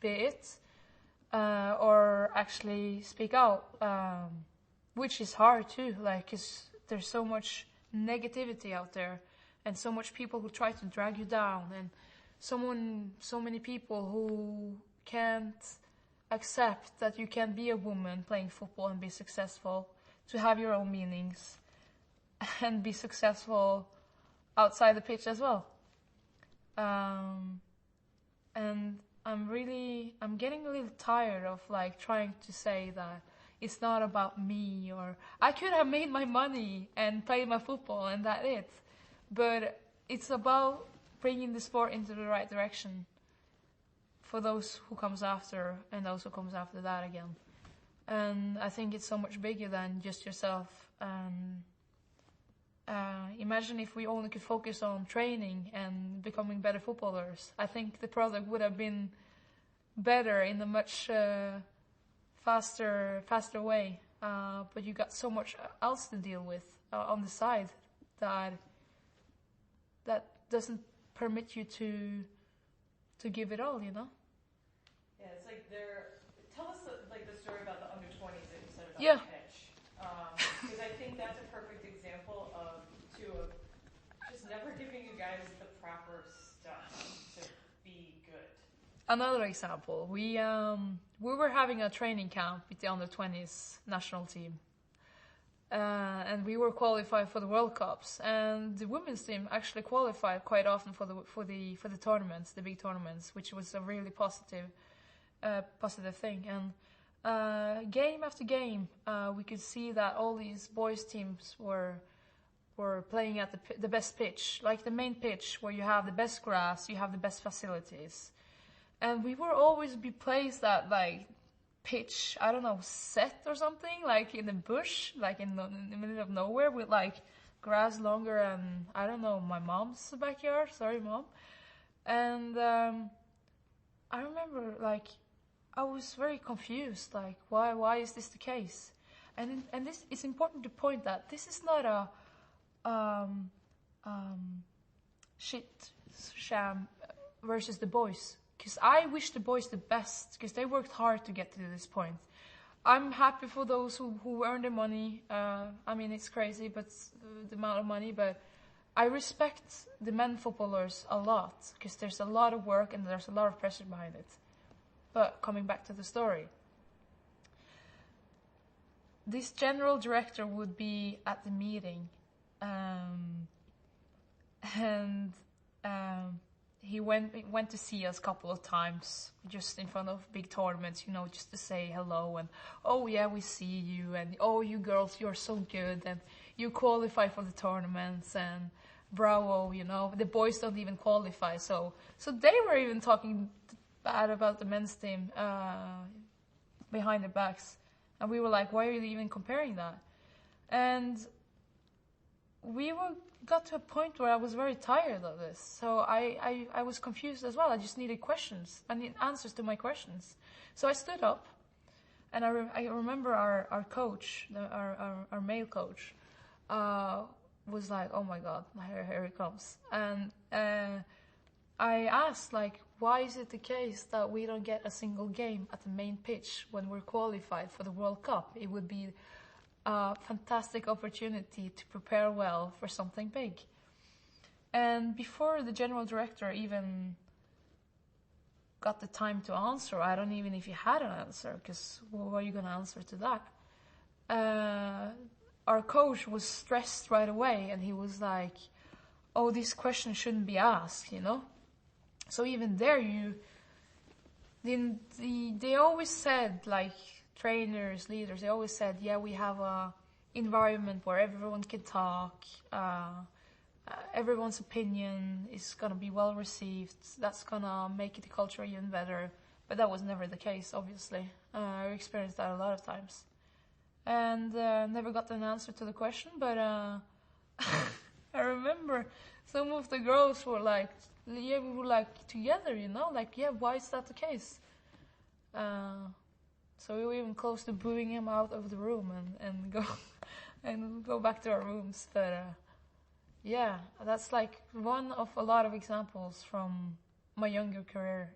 be it, or actually speak out, which is hard too. Like, 'cause there's so much negativity out there, and so much people who try to drag you down, and so many people who can't accept that you can be a woman playing football and be successful, to have your own meanings, and be successful outside the pitch as well. And I'm getting a little tired of like trying to say that it's not about me, or I could have made my money and played my football and that's it. But it's about bringing the sport into the right direction for those who comes after and those who comes after that again. And I think it's so much bigger than just yourself. Imagine if we only could focus on training and becoming better footballers. I think the product would have been better in a much faster way. But you got so much else to deal with on the side that doesn't permit you to give it all, you know? Yeah, it's like tell us the story about the under-20s that you said about yeah. the pitch. Because I think that's a perfect example of just never giving you guys the proper stuff to be good. Another example, we were having a training camp with the under-20s national team. And we were qualified for the World Cups, and the women's team actually qualified quite often for the tournaments, the big tournaments, which was a really positive thing. And game after game, we could see that all these boys teams were playing at the best pitch, like the main pitch, where you have the best grass, you have the best facilities, and we were always be placed at like pitch, I don't know, set or something, like in the bush, like in the middle of nowhere, with like grass longer and I don't know, my mom's backyard. Sorry, Mom. And I remember like I was very confused, like why is this the case? And this it's important to point that this is not a shit sham versus the boys. Because I wish the boys the best, because they worked hard to get to this point. I'm happy for those who earn the money. I mean, it's crazy, but the amount of money. But I respect the men footballers a lot, because there's a lot of work and there's a lot of pressure behind it. But coming back to the story, this general director would be at the meeting, he went to see us a couple of times, just in front of big tournaments, you know, just to say hello and, oh yeah, we see you, and oh, you girls, you're so good, and you qualify for the tournaments, and bravo, you know. The boys don't even qualify, so they were even talking bad about the men's team behind their backs, and we were like, why are you even comparing that? And we got to a point where I was very tired of this. So I was confused as well. I just needed questions. I need answers to my questions. So I stood up, and I remember our coach, our male coach, was like, oh my God, here he comes. And I asked, like, why is it the case that we don't get a single game at the main pitch when we're qualified for the World Cup? It would be a fantastic opportunity to prepare well for something big. And before the general director even got the time to answer, I don't even know if he had an answer, because what are you going to answer to that? Our coach was stressed right away, and he was like, oh, this question shouldn't be asked, you know? So even there, they always said, like, trainers, leaders, they always said, yeah, we have a environment where everyone can talk, everyone's opinion is going to be well received, that's going to make the culture even better. But that was never the case, obviously. I experienced that a lot of times. And never got an answer to the question, but I remember some of the girls were like, yeah, we were like together, you know, like, yeah, why is that the case? So we were even close to booing him out of the room and go back to our rooms. But yeah, that's like one of a lot of examples from my younger career.